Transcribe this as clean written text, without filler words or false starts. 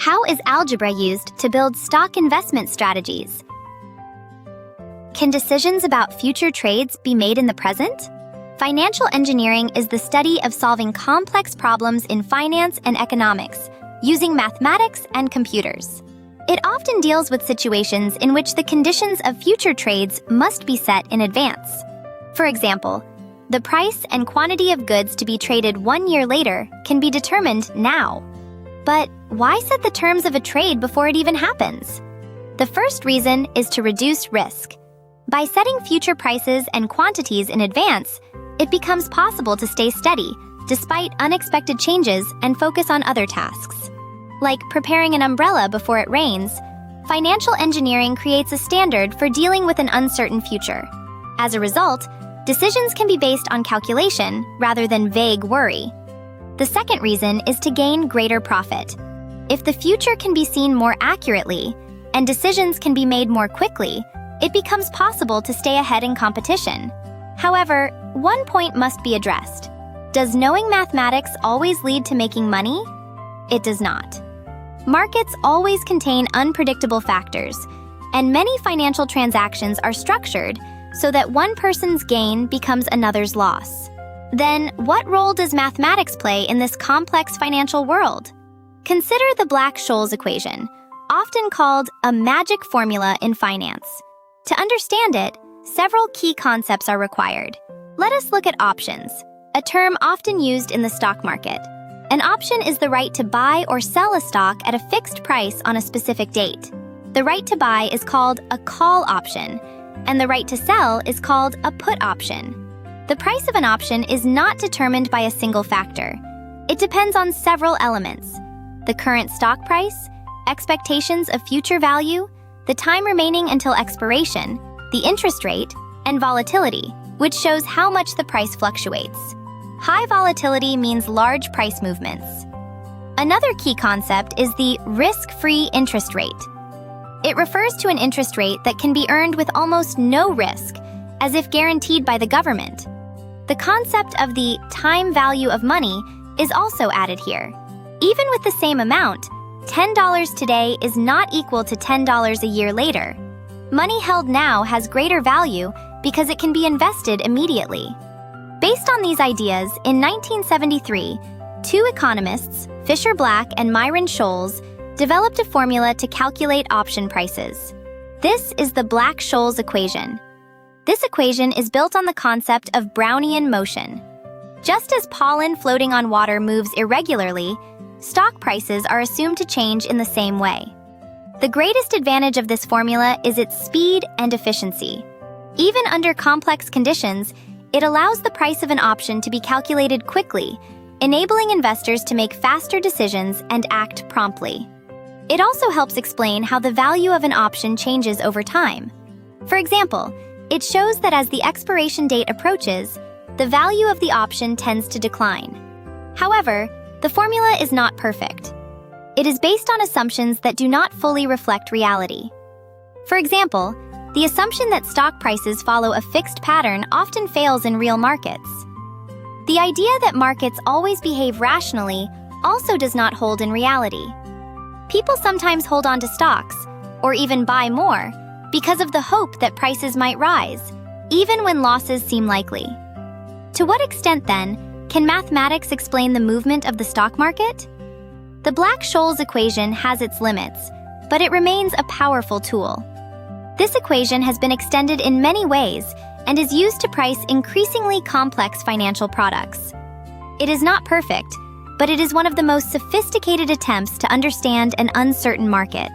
How is algebra used to build stock investment strategies? Can decisions about future trades be made in the present? Financial engineering is the study of solving complex problems in finance and economics using mathematics and computers. It often deals with situations in which the conditions of future trades must be set in advance. For example, the price and quantity of goods to be traded 1 year later can be determined now. But why set the terms of a trade before it even happens? The first reason is to reduce risk. By setting future prices and quantities in advance, it becomes possible to stay steady despite unexpected changes and focus on other tasks. Like preparing an umbrella before it rains, financial engineering creates a standard for dealing with an uncertain future. As a result, decisions can be based on calculation rather than vague worry. The second reason is to gain greater profit. If the future can be seen more accurately and decisions can be made more quickly, it becomes possible to stay ahead in competition. However, one point must be addressed. Does knowing mathematics always lead to making money? It does not. Markets always contain unpredictable factors, and many financial transactions are structured so that one person's gain becomes another's loss. Then, what role does mathematics play in this complex financial world? Consider the Black-Scholes equation, often called a magic formula in finance. To understand it, several key concepts are required. Let us look at options, a term often used in the stock market. An option is the right to buy or sell a stock at a fixed price on a specific date. The right to buy is called a call option, and the right to sell is called a put option. The price of an option is not determined by a single factor. It depends on several elements: the current stock price, expectations of future value, the time remaining until expiration, the interest rate, and volatility, which shows how much the price fluctuates. High volatility means large price movements. Another key concept is the risk-free interest rate. It refers to an interest rate that can be earned with almost no risk, as if guaranteed by the government. The concept of the time value of money is also added here. Even with the same amount, $10 today is not equal to $10 a year later. Money held now has greater value because it can be invested immediately. Based on these ideas, in 1973, two economists, Fisher Black and Myron Scholes, developed a formula to calculate option prices. This is the Black-Scholes equation. This equation is built on the concept of Brownian motion. Just as pollen floating on water moves irregularly, stock prices are assumed to change in the same way. The greatest advantage of this formula is its speed and efficiency. Even under complex conditions, it allows the price of an option to be calculated quickly, enabling investors to make faster decisions and act promptly. It also helps explain how the value of an option changes over time. For example, it shows that as the expiration date approaches, the value of the option tends to decline. However, the formula is not perfect. It is based on assumptions that do not fully reflect reality. For example, the assumption that stock prices follow a fixed pattern often fails in real markets. The idea that markets always behave rationally also does not hold in reality. People sometimes hold on to stocks, or even buy more, because of the hope that prices might rise, even when losses seem likely. To what extent, then, can mathematics explain the movement of the stock market? The Black-Scholes equation has its limits, but it remains a powerful tool. This equation has been extended in many ways and is used to price increasingly complex financial products. It is not perfect, but it is one of the most sophisticated attempts to understand an uncertain market.